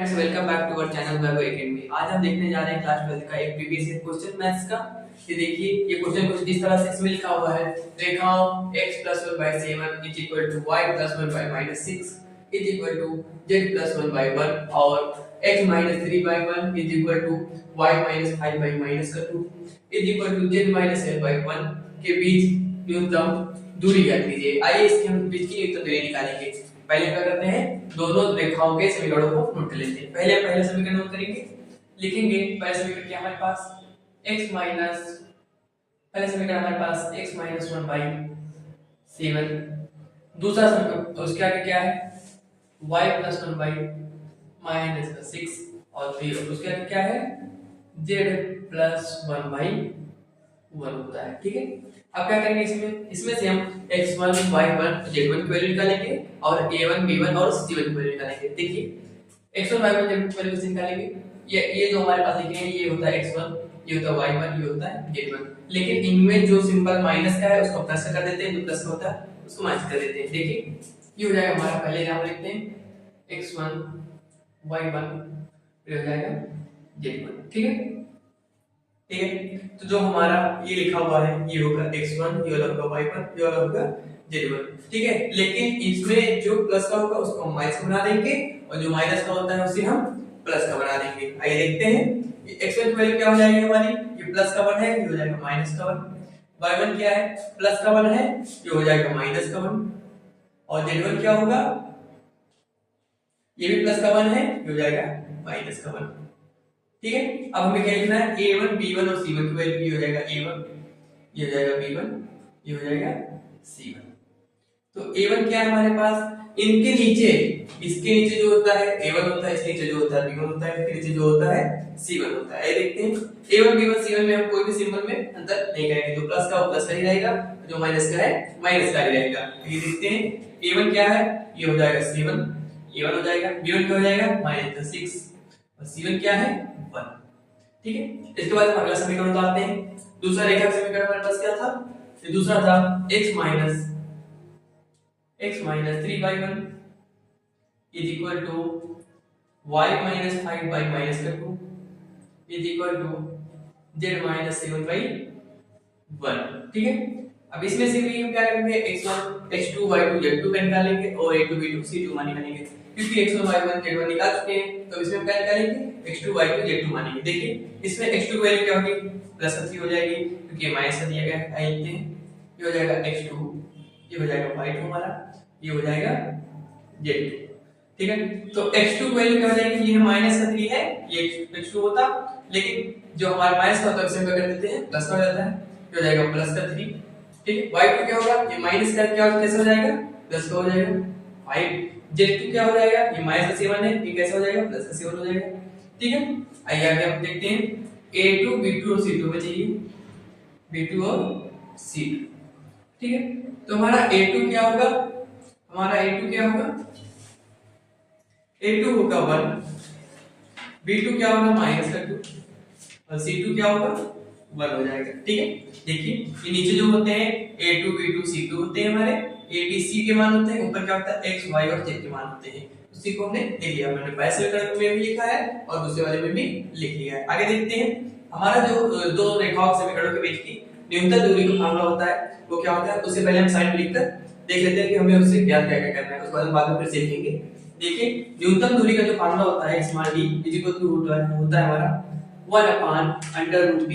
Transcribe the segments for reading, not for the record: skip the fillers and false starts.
Friends, welcome back to our channel Vaibhav academy. आज हम देखने जा रहे हैं क्लास 12 का एक प्रीवियस ईयर क्वेश्चन मैथ्स का। ये देखिए, ये क्वेश्चन कुछ इस तरह से इसमें लिखा हुआ है, रेखाओं x + 1/7 = y + 1/-6 z + 1/1 और x - 3/1 = y - 5/-2 z - l/1 के बीच न्यूनतम दूरी ज्ञात कीजिए। आइए इसके हम बीच की न्यूनतम दूरी निकालेंगे। पहले क्या करते हैं, दोनों रेखाओं के समीकरणों को नोट कर लेते हैं। पहले समीकरण नोट करेंगे, लिखेंगे। पहला समीकरण क्या हमारे पास x माइनस पहला समीकरण हमारे पास x - 1/7। दूसरा समीकरण उसके आगे क्या है y + 1/-6 और फिर उसके आगे क्या है z + 1/1 होता है। ठीक है, अब क्या करेंगे, इसमें से हम x1 y1 z1 की वैल्यू निकालेंगे और a1 b1 और c1 की वैल्यू निकालेंगे। देखिए x1 y1 z1 की वैल्यू निकालेंगे। ये जो हमारे पास लिखे हैं, ये होता है x1, ये होता है y1, ये होता है z1। लेकिन इनमें जो सिंबल माइनस का है उसको प्लस कर देते हैं, जो प्लस का होता है उसको माइनस कर देते हैं। देखिए ये हो जाएगा हमारा, पहले यहां पर लिखते हैं x1 y1, फिर हो जाएगा z1। ठीक है, ठीक है। तो जो हमारा ये लिखा हुआ है, ये होगा x1, ये वाला होगा y1, ये वाला होगा z1। ठीक है, लेकिन इसमें जो प्लस का होगा उसको हम माइनस का बना देंगे और जो माइनस का होता है उसे हम प्लस का बना देंगे। आइए देखते हैं, x1 की वैल्यू क्या हो जाएगी हमारी, ये प्लस का 1 है, ये हो जाएगा माइनस का 1। y1 क्या है, प्लस का 1 है, ये हो जाएगा माइनस का 1। और z1 क्या होगा, ये भी प्लस का 1 है, ये हो जाएगा माइनस का 1। ठीक है, अब हमें क्या लिखना है, a1 b1 और c1 की वैल्यू, ये हो जाएगा a1, ये हो जाएगा b1, ये हो जाएगा c1। तो a1 क्या है हमारे पास, इनके नीचे, इसके नीचे जो होता है a1 होता है, इसके नीचे जो होता है b1 होता है, इसके नीचे जो होता है c1 होता है। ये देखते हैं, a1 b1 c1 में हम कोई भी सिंबल में अंतर नहीं करेंगे। जो प्लस का वो प्लस का ही रहेगा, जो माइनस का है माइनस का ही रहेगा। ये देखते हैं, a1 क्या है, ये हो जाएगा c1, a1 हो जाएगा, b1 क्या हो जाएगा -6 और c1 क्या है 1। ठीक है, इसके बाद हम अगला समीकरण उतारते हैं। दूसरा रेखा समीकरण हमारे पास क्या था, ये दूसरा था x - 3/1 = y - 5/-2 = z - 7/1। ठीक है, अब इसमें से भी हम क्या करेंगे, x1 x2 y2 z2 का निकालेंगे और a2 b2 c2 मान निकालेंगे। क्योंकि x1 y1 z1 निकाल चुके हैं, तो इसमें क्या निकालेंगे, x2 y2 z2 मानेंगे। देखिए इसमें x2 की वैल्यू क्या होगी, +3 हो जाएगी, क्योंकि माइनस का दिया गया है। आइए देखते हैं, ये हो जाएगा x2, ये हो जाएगा y2 हमारा, ये हो जाएगा z2। ठीक है, तो x2 की वैल्यू क्या हो जाएगी, ये -3 है, ये x2 होता, लेकिन जो हमारा माइनस का होता है उसे हम क्या कर देते हैं, प्लस का हो जाता है, ये हो जाएगा +3। ठीक है, y2 क्या होगा, ये माइनस का क्या कैसे हो जाएगा, प्लस का हो जाएगा 5। z2 क्या हो जाएगा, ये -7 है, ये कैसे हो जाएगा, +7 हो जाएगा। ठीक है, आइए आगे हम देखते हैं, a2 b2 और c2 में चाहिए, b2 और c2। ठीक है, तो हमारा a2 क्या होगा, हमारा a2 क्या होगा, a2 होगा 1, b2 क्या होगा -2 और c2 क्या होगा 1 हो जाएगा। ठीक है, देखिए ये नीचे जो होते हैं a2 b2 c2 होते हैं हमारे, a b c के मान होते हैं, ऊपर क्या होता है x y और z के मान होते हैं। उसी को हमने लिख लिया, मैंने पहले समीकरण में भी लिखा है और दूसरे वाले में भी लिख लिया है। आगे देखते हैं, हमारा जो दो रेखाओं समीकरणों के बीच की न्यूनतम दूरी का फार्मूला होता है वो क्या होता है, उससे पहले हम साइन में लिखकर देख लेते हैं कि हमें उससे क्या क्या करना है, उसके बाद हम बाद में फिर से लिखेंगे। देखिए न्यूनतम दूरी का जो फार्मूला होता है, स्मॉल d होता है हमारा 1/√b,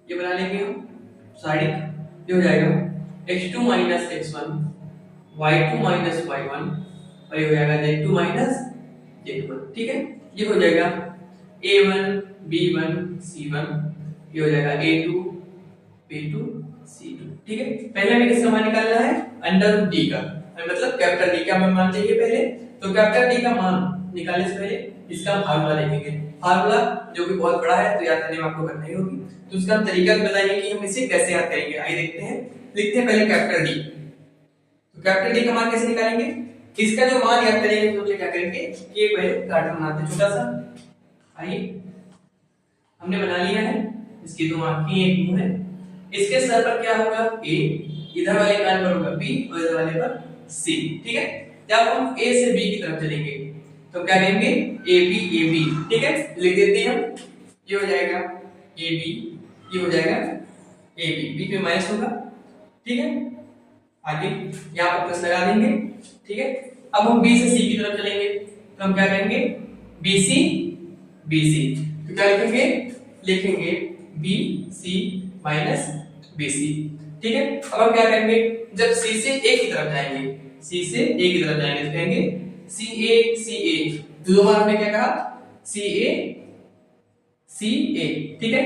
ये बना लेंगे हम साइड, ये हो जाएगा x2 - x1 y2 - y1 और ये हो जाएगा z2 - z1। ठीक है, ये हो जाएगा a1 b1 c1, ये हो जाएगा a2 b2 c2। ठीक है, पहले हमें किसका मान निकालना है, √d का, मतलब कैपिटल D का हमें मान चाहिए पहले। तो कैपिटल D का मान निकालने से पहले इसका फार्मूला लिखेंगे। फार्मूला जो कि बहुत बड़ा है, तो याद करने में आपको करना ही होगी, तो उसका तरीका बताइए कि हम इसे कैसे याद करेंगे। आइए देखते हैं, लिखते हैं पहले कैपिटल D। तो कैपिटल D का मान कैसे निकालेंगे, इसका जो मान याद करेंगे तो क्या करेंगे कि एक पहले कार्टून बनाते हैं छोटा सा। आइए हमने बना लिया है, इसकी दो आंखें एक मुंह है, इसके सर पर क्या होगा a, इधर वाले कान पर होगा b और इधर वाले पर c। ठीक है, जब हम ए से बी की तरफ चलेंगे तो क्या कहेंगे ए बी, ठीक है, लिख देते हैं हम। ये हो जाएगा ए बी, ये हो जाएगा ए बी, बीच में माइनस होगा, ठीक है। आगे यहाँ पर प्लस लगा देंगे, ठीक है। अब हम बी से सी की तरफ चलेंगे तो हम क्या कहेंगे बी सी, तो क्या लिखेंगे, लिखेंगे B C minus B C, ठीक है। अब हम क्या करेंगे, जब सी से ए की तरफ जाएंगे, सी से ए की तरफ जाएंगे तो कहेंगे सी ए, दो बार हमने क्या कहा सी ए, ठीक है,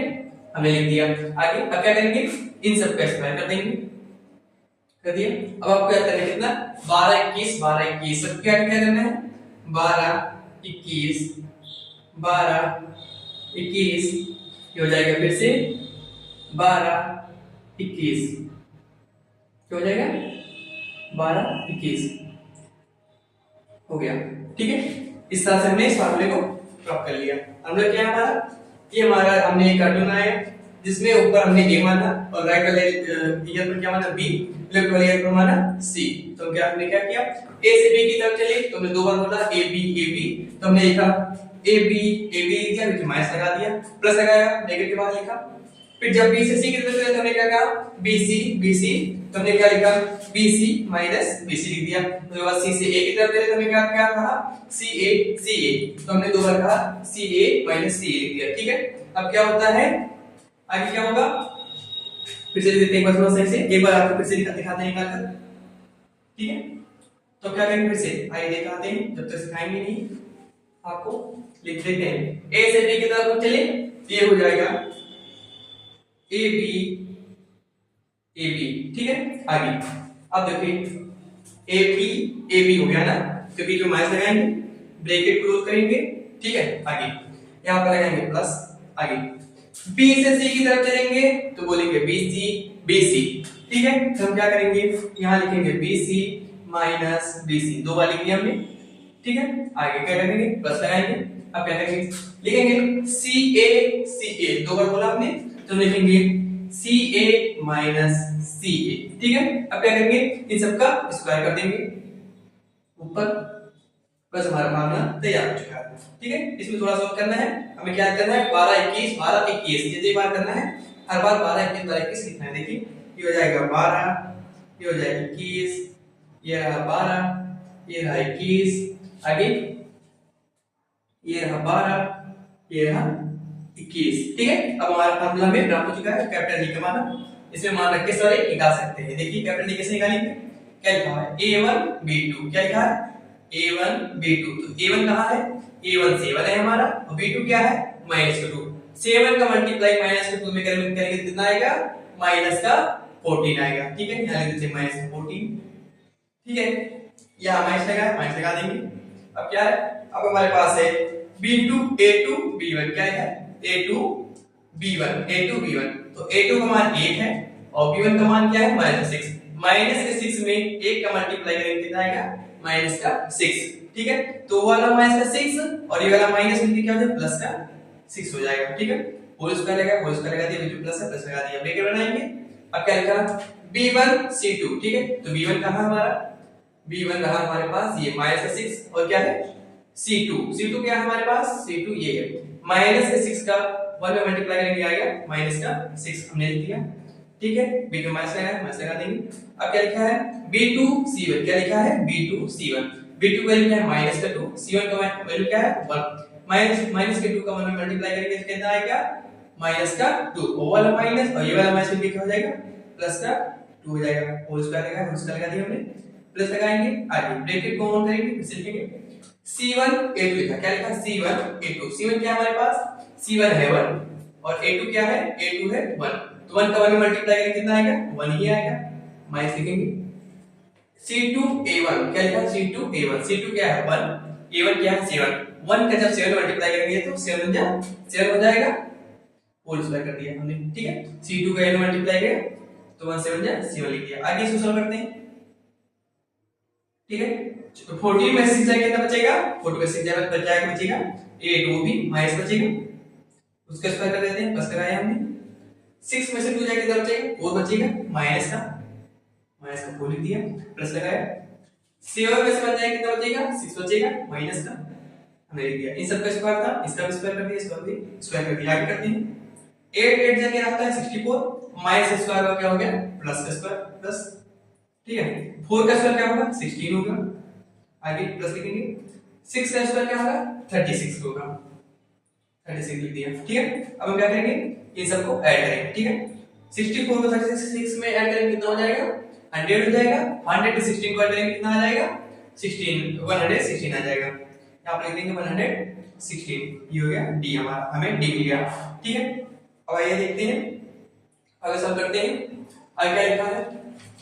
हमने लिख दिया। आगे अब क्या करेंगे, इन सब का स्क्वायर कर देंगे, कर दिया। अब आपको क्या करना है, कितना 12 21 सब क्या क्या करना है 12 21 ये हो जाएगा, फिर से 12 21 क्या हो जाएगा 12 21 हो गया, ठीक है। इस तरह से हमने इस फार्मूले को प्राप्त कर लिया। हमने क्या हमारा ये हमारा हमने एक कार्टून बनाया जिसमें ऊपर हमने ए माना और राइट वाले ईयर पर क्या माना बी, लेफ्ट वाले ईयर पर माना सी। तो क्या हमने क्या किया, ए से बी की तरफ चले तो हमने दो बार बोला ए बी, तो हमने लिखा ए बी लिख दिया, बीच माइनस लगा दिया, प्लस लगाया, नेगेटिव बाहर लिखा। फिर जब बी से सी की तरफ चले तो हमने क्या कहा बी सी, तो हमने क्या लिखा B C minus B C लिख दिया। उसके बाद सी से ए की तरफ चले तो हमने क्या क्या कहा सी ए, तो हमने दो बार कहा सी ए माइनस सी ए लिख दिया, ठीक है। अब क्या होता है, आगे क्या होगा, फिर से देते हैं एक बार थोड़ा सही से, एक बार आपको फिर से दिखाते हैं निकाल कर, ठीक है। तो क्या करेंगे, फिर से आइए दिखाते हैं, जब तक सिखाएंगे नहीं आपको लिख देते हैं। ए से बी की तरफ हम चले, ये हो जाएगा ए बी, ठीक है। आगे अब देखिए ए बी हो गया ना, तो बीच में माइनस लगाएंगे, ब्रैकेट क्लोज करेंगे, ठीक है। आगे यहां पर लगाएंगे प्लस, आगे बी से सी की तरफ चलेंगे तो बोलेंगे बी सी, ठीक है। तो हम क्या करेंगे, यहां लिखेंगे B C minus B C, दो बार लिख दिया हमने, ठीक है। आगे क्या करेंगे, प्लस लगाएंगे। अब क्या करेंगे, लिखेंगे सी ए, दो बार बोला हमने तो लिखेंगे सी ए माइनस सी ए, ठीक है। अब क्या करेंगे, इन सबका स्क्वायर कर देंगे ऊपर, बस हमारा फार्मूला तैयार हो चुका है, ठीक है। इसमें थोड़ा सा करना है, हमें क्या करना है 12 21 ये बार करना है, हर बार 12 21 लिखना है। देखिए ये हो जाएगा 12, ये हो जाएगा 21, ये रहा 12, ये रहा 21, आगे ये रहा 12, ये रहा 21, ठीक है। अब हमारा फार्मूला में प्राप्त हो चुका है कैपिटल डी का मान, इसमें मान रख के सारे निकाल सकते हैं। देखिए कैपिटल डी कैसे निकालेंगे, क्या लिखा है a1 b2, क्या लिखा है a1 b2, तो a1 कहां है, a1 7 है हमारा, और b2 क्या है -2, 7 का मल्टीप्लाई -2 में करेंगे तो कितना आएगा -14 आएगा, ठीक है। यहां लिख देते हैं -14, ठीक है। यहां माइनस लगा देंगे। अब क्या है, अब हमारे पास है b2 a2 b1, क्या है a2 b1, तो a2 का मान 1 है और b1 का मान क्या है -6, माइनस के 6 में 1 का मल्टीप्लाई करेंगे कितना आएगा -6, ठीक है। तो वाला -6 और ये वाला माइनस मिलके क्या हो जाएगा +6 हो जाएगा, ठीक है। होल स्क्वायर लगा दिया, बीच में प्लस लगा दिया, ब्रैकेट बनाएंगे। अब क्या लिखा b1 c2, ठीक है। तो b1 कहां हमारा, b1 रहा हमारे पास ये -6 और क्या है c2 क्या है हमारे पास c2 ये है, माइनस के 6 का 1 में मल्टीप्लाई करेंगे आएगा -6 हमने लिख दिया, ठीक है। b में माइनस लगा देंगे। अब क्या लिखा है b2 c1, क्या लिखा है b2 c1, b2 का लिखा है -2, c1 का वैल्यू क्या है 1, माइनस के 2 का 1 में मल्टीप्लाई करेंगे तो कितना आएगा -2, वो वाला माइनस और ये वाला माइनस मिलके क्या हो जाएगा +2 हो जाएगा। होल स्क्वायर लगा दिया हमने, प्लस लगाएंगे, आगे ब्रैकेट को ऑन करेंगे, फिर से लिखेंगे c1 a2 लिखा, क्या लिखा c1 a2, c1 क्या है हमारे पास c1 है 1 और a2 क्या है a2 है 1, तो 1 का 1 में मल्टीप्लाई करेंगे कितना आएगा 1 ही आएगा, माइनस लिखेंगे c2 a1, क्या लिखा c2 a1, c2 क्या है 1, a1 क्या है 7, 1 का जब 7 मल्टीप्लाई करेंगे तो 7 हो जाएगा, होल स्क्वायर कर दिया हमने, ठीक है। c2 का 8 मल्टीप्लाई किया तो 1 7 लिख दिया। आगे इसको सॉल्व करते हैं, ठीक है। 14 में 6 जाएगा कितना बचेगा, 14 में 6 जाएगा बचेगा a2 भी माइनस बचेगा, उसका स्क्वायर कर देते हैं, प्लस लगाया हमने, 6 में से 2 जाएगा कितना बचेगा 4 बचेगा, माइनस का 4 लिख दिया, प्लस लगाया, सेवन में से बच जाएगा कितना बचेगा 6 बचेगा माइनस का हमने लिख दिया। इन सब का स्क्वायर था, इसका भी स्क्वायर कर दिया, इसका भी स्क्वायर कर दिया। आगे करते हैं 8 8 जगह आता है 64 माइनस स्क्वायर का क्या हो गया प्लस का स्क्वायर प्लस, ठीक है। 4 का स्क्वायर क्या होगा 16 होगा, आगे प्लस लिखेंगे। 6 का स्क्वायर क्या होगा 36 होगा, 36 लिख दिया, ठीक है। अब हम क्या करेंगे इन सबको ऐड करेंगे, ठीक है। 64 को 36 में ऐड करेंगे कितना हो जाएगा 100 हो जाएगा। 100 में 16 को ऐड करेंगे कितना आ जाएगा 116 आ जाएगा। यहाँ पर लिख देंगे 116, ये हो गया डी हमारा, हमें डी मिल गया, ठीक है। अब आइए देखते हैं अगर सॉल्व करते हैं। आगे क्या लिखा है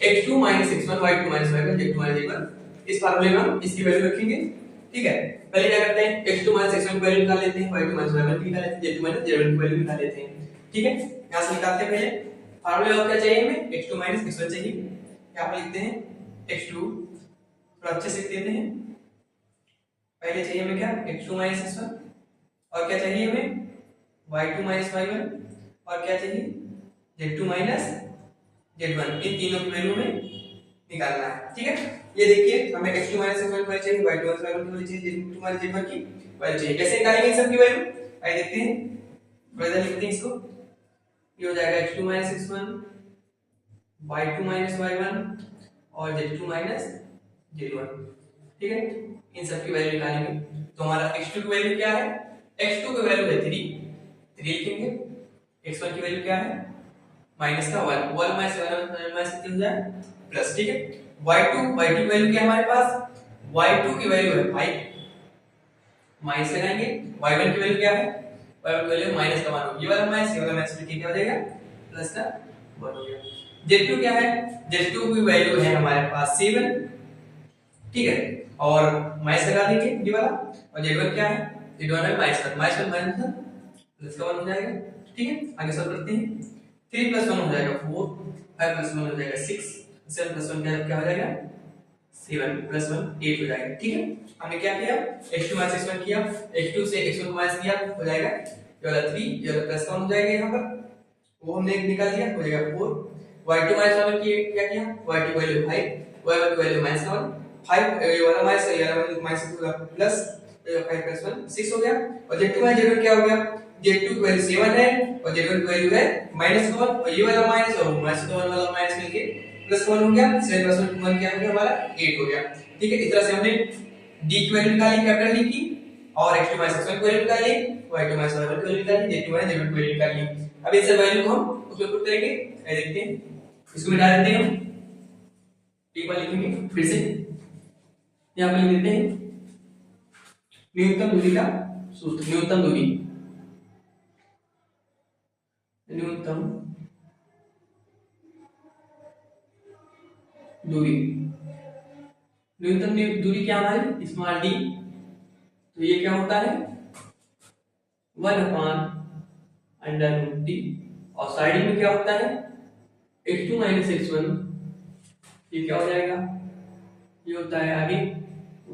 x2 x1 y2 y1 z2 z1। इस फार्मूले में हम इसकी वैल्यू रखेंगे, ठीक है। पहले क्या करते हैं x2 x1 की वैल्यू निकाल लेते हैं, y2 y1 की निकाल लेते हैं, z2 z1 की वैल्यू निकाल लेते हैं, ठीक है। यहां से निकालते हैं पहले फार्मूले। और क्या चाहिए हमें x2 x1 चाहिए। यहां पर लिखते हैं x2, थोड़ा अच्छे से लिख देते हैं। पहले चाहिए हमें क्या x2 x1, और क्या चाहिए हमें y2 y1, और क्या चाहिए z2 z1। इन तीनों की वैल्यू में निकालना है, ठीक है। ये देखिए हमें x2 x1 की वैल्यू चाहिए, y2 y1 की वैल्यू चाहिए, z2 z1 की वैल्यू चाहिए। कैसे निकालेंगे इन सब की वैल्यू आइए देखते हैं। थोड़ा लिखते हैं इसको, ये हो जाएगा x2 x1 y2 y1 और z2 z1, ठीक है। इन सब की वैल्यू निकालेंगे तो हमारा x2 की वैल्यू क्या है, x2 की वैल्यू है 3 लिखेंगे। x1 की वैल्यू क्या है माइनस का 1 1 माइनस 1 माइनस कितना हो जाए प्लस, ठीक है। y2 की वैल्यू क्या है हमारे पास, y2 की वैल्यू है 5 माइनस लगाएंगे। y1 की वैल्यू क्या है, y1 की वैल्यू माइनस का 1 होगी, ये वाला माइनस लिखिए क्या हो जाएगा प्लस का 1 हो गया। z2 क्या है, z2 की वैल्यू है हमारे पास 7, ठीक है, और माइनस लगा देंगे ये वाला। और z1 क्या है, z1 है माइनस का प्लस का 1 हो जाएगा, ठीक है। आगे सॉल्व करते हैं। 3 + 1 हो जाएगा 4, 5 + 1 हो जाएगा 6, 7 + 1 क्या हो जाएगा 7 + 1 8 हो जाएगा, ठीक है। हमने क्या किया x2 - x1 किया, x2 से x1 को माइनस किया हो जाएगा ये वाला 3, ये वाला प्लस का 1 हो जाएगा यहाँ पर, वो हमने निकाल दिया हो जाएगा 4। y2 - y1 की क्या किया, y2 की वैल्यू 5, y1 की वैल्यू -1 5, ये वाला माइनस ये वाला माइनस होगा प्लस 5 + 1 6 हो गया। और z2 - z1 क्या हो गया, z2 की वैल्यू 7 है और z1 की वैल्यू है -1, और ये वाला माइनस और -1 वाला माइनस मिलके +1 हो गया। 7 + 1 क्या हो गया हमारा 8 हो गया, ठीक है। इस तरह से हमने d की वैल्यू निकाली कैपिटल D की, और x2 - x1 की वैल्यू निकाली, y2 - y1 की वैल्यू निकाली, z2 - z1 की वैल्यू निकाली। अब इस वैल्यू को हम उसमें पुट करेंगे, देखते हैं। इसको मिटा देते हैं हम, एक बार लिखेंगे फिर से, यहां पर लिख देते हैं न्यूनतम दूरी का सूत्र। न्यूनतम दूरी, न्यूनतम दूरी, न्यूनतम दूरी क्या हमारी स्मॉल डी, तो ये क्या होता है 1/√d, और साइड में क्या होता है x2 - x1, ये क्या हो जाएगा, ये होता है आगे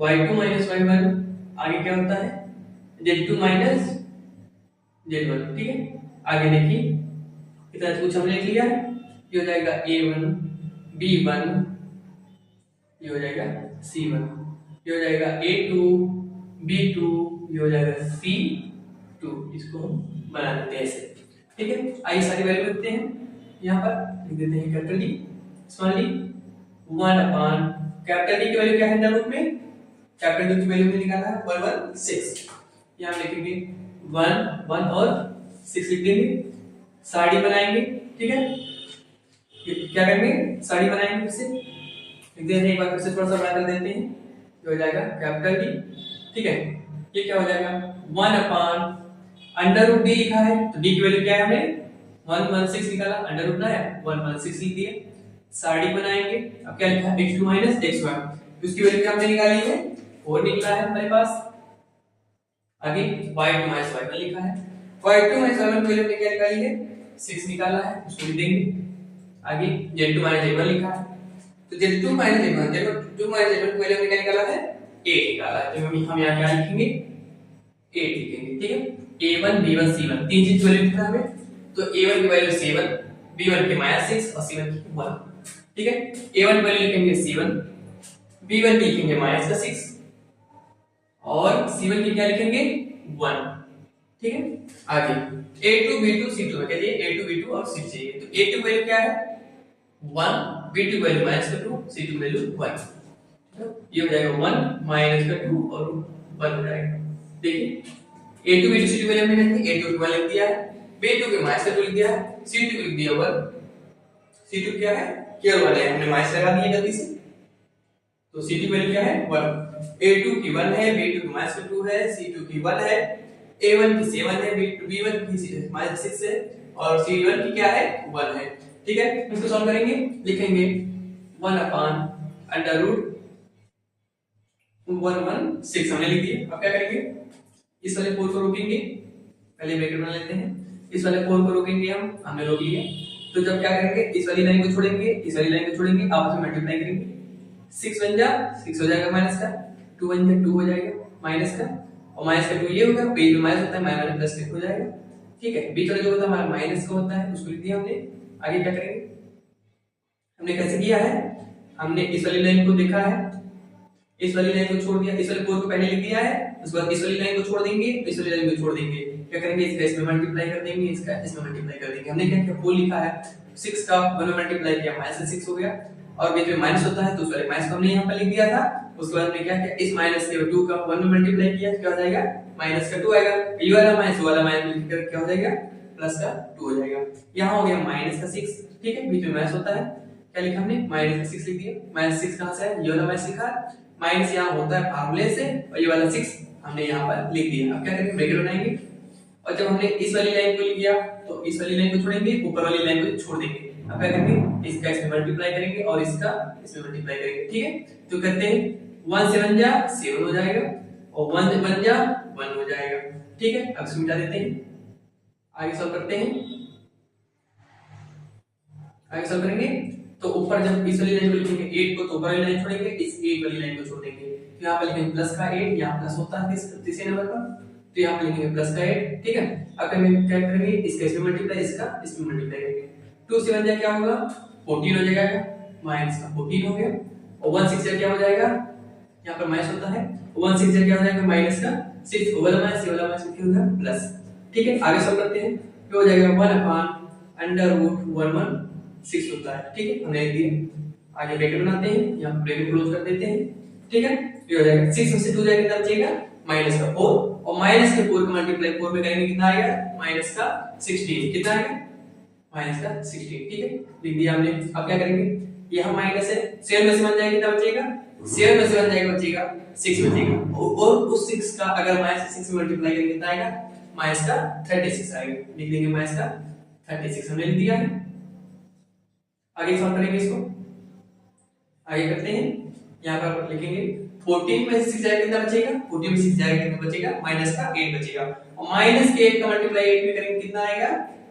y2 - y1, आगे क्या होता है z2 - z1, ठीक है। आगे देखिए इतना कुछ हमने लिख लिया, ये हो जाएगा a1 b1, ये हो जाएगा c1, ये हो जाएगा a2 b2, ये हो जाएगा c2। इसको हम बना देते हैं ऐसे, ठीक है। आइए सारी वैल्यू लिखते हैं, यहाँ पर लिख देते हैं capital D small D 1/, capital D की वैल्यू क्या है अंडर रूट में, कैपिटल डी की वैल्यू में निकाला है 116, यहाँ लिखेंगे 1 1 और 6 लिख देंगे। साड़ी बनाएंगे, ठीक है, क्या करेंगे साड़ी बनाएंगे, फिर से लिख देते हैं, एक बार फिर से थोड़ा सा बड़ा कर देते हैं, ये हो जाएगा कैपिटल डी, ठीक है। ये क्या हो जाएगा 1/√d लिखा है, तो d की वैल्यू क्या है हमने 116 निकाला, अंडर ना है 116 लिख दिया। साड़ी बनाएंगे, अब क्या लिखा है x2 - x1, उसकी वैल्यू क्या हमने निकाली है 4 निकला है हमारे पास। आगे y2 - y1 लिखा है, y2 - y1 की वैल्यू क्या निकाली है 6 निकाला है, उसको लिख देंगे। आगे z2 - z1 लिखा है, तो z2 - z1 की वैल्यू हमने क्या निकाला है 8 निकाला है, तो हम यहाँ क्या लिखेंगे 8 लिखेंगे, ठीक है। a1 b1 c1 तीन चीज वैल्यू लिखना है, तो a1 की वैल्यू 7, b1 की -6 और c1 की 1, ठीक है। a1 की वैल्यू लिखेंगे 7, b1 की लिखेंगे माइनस का 6 और c1 की क्या लिखेंगे 1। ठीक है, आगे a2 b2 c2 में क्या चाहिए, a2 b2 और c चाहिए। तो a2 वैल्यू क्या है 1, b2 वैल्यू माइनस का 2, c2 वैल्यू 1। ये हो जाएगा 1 माइनस का 2 और 1 हो जाएगा। देखिए a2 b2 c2 वैल्यू हमने लिखी, a2 को 1 लिख दिया है, b2 के माइनस का 2 लिख दिया है, c2 को लिख दिया 1। c2 क्या है केवल 1 है, हमने माइनस लगा दिया जल्दी से, तो c2 वैल्यू क्या है 1। a2 की 1 है, b2 की माइनस का 2 है, c2 की 1 है, a1 की 7 है, b1 की माइनस 6 है और c1 की क्या है 1 है। ठीक है, इसको सॉल्व करेंगे, लिखेंगे 1 अपॉन अंडर रूट 116 हमने लिख दिया। अब क्या करेंगे, इस वाले 4 को रोकेंगे, पहले ब्रैकेट बना लेते हैं, इस वाले 4 को रोकेंगे, हमने रोक लिया। तो जब क्या करेंगे, इस वाली लाइन को छोड़ेंगे, इस वाली लाइन को छोड़ेंगे, आपस में मल्टीप्लाई करेंगे, 6 बन जा 6 हो जाएगा माइनस का, 2 बन जा 2 हो जाएगा माइनस का, और माइनस का 2 ये होगा, पेज में माइनस होता है, माइनस प्लस हो जाएगा। ठीक है, बीच वाला जो होता है हमारा माइनस का होता है, उसको लिख दिया हमने। आगे क्या करेंगे, हमने कैसे किया है, हमने इस वाली लाइन को देखा है, इस वाली लाइन को छोड़ दिया, इस वाले 4 को पहले लिख दिया है, उसके बाद इस वाली लाइन को छोड़ देंगे, इस वाली लाइन को छोड़ देंगे, क्या करेंगे, इसका इसमें मल्टीप्लाई कर देंगे, इसका इसमें मल्टीप्लाई कर देंगे। हमने क्या किया, 4 लिखा है, 6 का 1 में मल्टीप्लाई किया, माइनस 6 हो गया, और बीच में माइनस होता है तो उस वाले माइनस को हमने यहाँ पर लिख दिया था। उसके बाद हमने क्या किया, इस माइनस के 2 का 1 में मल्टीप्लाई किया, क्या हो जाएगा माइनस का 2 आएगा, ये वाला माइनस वाला माइनस मिलकर क्या हो जाएगा प्लस का 2 हो जाएगा। यहाँ हो गया माइनस का 6। ठीक है, बीच में माइनस होता है, क्या लिखा हमने माइनस का 6 लिख दिया। माइनस 6 कहां से है, ये वाला माइनस लिखा, माइनस यहाँ होता है फार्मूले से, और ये वाला 6 हमने यहाँ पर लिख दिया। अब क्या करेंगे, ब्रैकेट बनाएंगे, और जब हमने इस वाली लाइन को लिख दिया तो इस वाली लाइन को छोड़ेंगे, ऊपर वाली लाइन को छोड़ देंगे। अब क्या करेंगे, इसका इसमें मल्टीप्लाई करेंगे और इसका इसमें मल्टीप्लाई करेंगे। ठीक है, तो करते हैं 1 से 1 जा 7 हो जाएगा, और 1 से 1 जा 1 हो जाएगा। ठीक है, अब इसको मिटा देते हैं, आगे सॉल्व करते हैं। आगे सॉल्व करेंगे तो ऊपर जब इस वाली लाइन को लिखेंगे 8 को, तो ऊपर वाली लाइन छोड़ेंगे, इस 8 वाली लाइन को छोड़ देंगे, तो यहाँ पर लिखेंगे प्लस का 8, यहाँ प्लस होता है तीसरे नंबर पर, तो यहाँ पे लिखेंगे प्लस का 8। ठीक है, अब हम क्या करेंगे, इसका इसमें मल्टीप्लाई, इसका इसमें मल्टीप्लाई करेंगे, 2 से 1 जा क्या होगा 14 हो जाएगा, माइनस का 14 हो गया, और 1 6 जा क्या हो जाएगा, यहाँ पर माइनस होता है, 1 6 जा क्या हो जाएगा माइनस का 6, वाला माइनस, ये वाला माइनस क्या होगा प्लस। ठीक है, आगे सॉल्व करते हैं, क्या हो जाएगा 1 अपॉन अंडर रूट 116 होता है। ठीक है, हमने लिख दिया, आगे ब्रैकेट बनाते हैं, यहाँ ब्रैकेट क्लोज कर देते हैं। ठीक है, ये हो जाएगा 6 में से 2 जाएगा कितना बचेगा माइनस का 4, और माइनस के 4 का मल्टीप्लाई 4 में करेंगे कितना आएगा माइनस का 16, कितना आएगा माइनस का 16। ठीक है, लिख दिया हमने। अब क्या करेंगे, यहाँ माइनस है, 7 में से 1 जाएगा कितना बचेगा, 7 में से 1 जाएगा बचेगा 6 बचेगा, और उस 6 का अगर माइनस 6 में मल्टीप्लाई करेंगे कितना आएगा माइनस का 36 आएगा, लिख देंगे माइनस का 36 हमने लिख दिया है। आगे सॉल्व करेंगे इसको, आगे करते हैं, यहाँ पर लिखेंगे 14 में से 6 जाएगा कितना बचेगा, 14 में 6 जाएगा कितना बचेगा माइनस का 8 बचेगा, और माइनस के 8 का मल्टीप्लाई 8 में करेंगे कितना आएगा,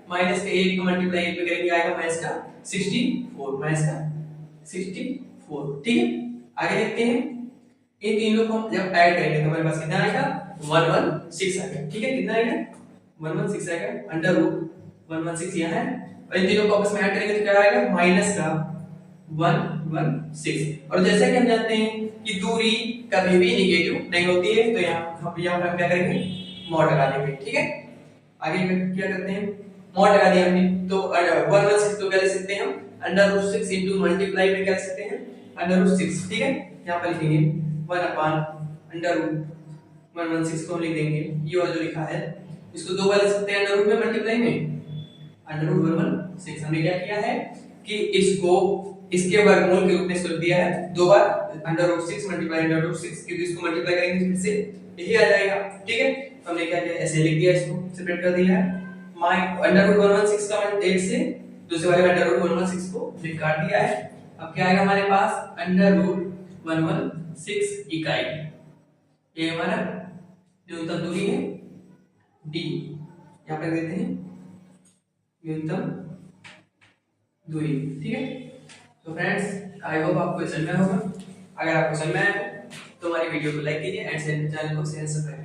माइनस के 8 का मल्टीप्लाई 8 में करेंगे आएगा माइनस का 64, माइनस का 64। ठीक है, आगे देखते हैं, इन तीनों को जब ऐड करेंगे तो हमारे पास कितना आएगा 116 आएगा। ठीक है, कितना आएगा 116 आएगा, अंडर रूट 116 यहाँ है, और इन तीनों को आपस में ऐड करेंगे तो क्या आएगा माइनस का 116। और जैसा कि हम जानते हैं कि दूरी कभी भी नेगेटिव नहीं होती है, तो यहाँ पर हम क्या करेंगे मॉड लगा देंगे। ठीक है, आगे क्या करते हैं, मॉड लगा दिया हमने, तो 116 तो क्या लिख सकते हैं हम अंडर रूट 6 इनटू मल्टीप्लाई में क्या लिख सकते हैं अंडर रूट 6। ठीक है, यहाँ पर लिखेंगे 1 अपॉन अंडर रूट 116 को हम लिख देंगे, ये वाला जो लिखा है इसको दो बार लिख सकते हैं अंडर रूट में मल्टीप्लाई में, अंडर रूट 116। हमने क्या किया है कि इसको इसके वर्गमूल के रूप में इसको लिख दिया है दो बार, under root 6 multiply under root 6, क्योंकि इसको मल्टीप्लाई करेंगे फिर से यही आ जाएगा। ठीक है, तो हमने क्या किया ऐसे लिख दिया, इसको सेपरेट कर दिया है, माय अंडर रूट 116 का 8 से दूसरे वाले अंडर रूट 116 को फिर काट दिया है। अब क्या आएगा हमारे पास अंडर रूट 116 इकाई, ये हमारा न्यूनतम दूरी है d, यहाँ पे देते हैं न्यूनतम दूरी। ठीक है, तो फ्रेंड्स आई होप आपको समझ में होगा, अगर आपको समझ में आया तो हमारी वीडियो को लाइक कीजिए एंड चैनल को शेयर सब्सक्राइब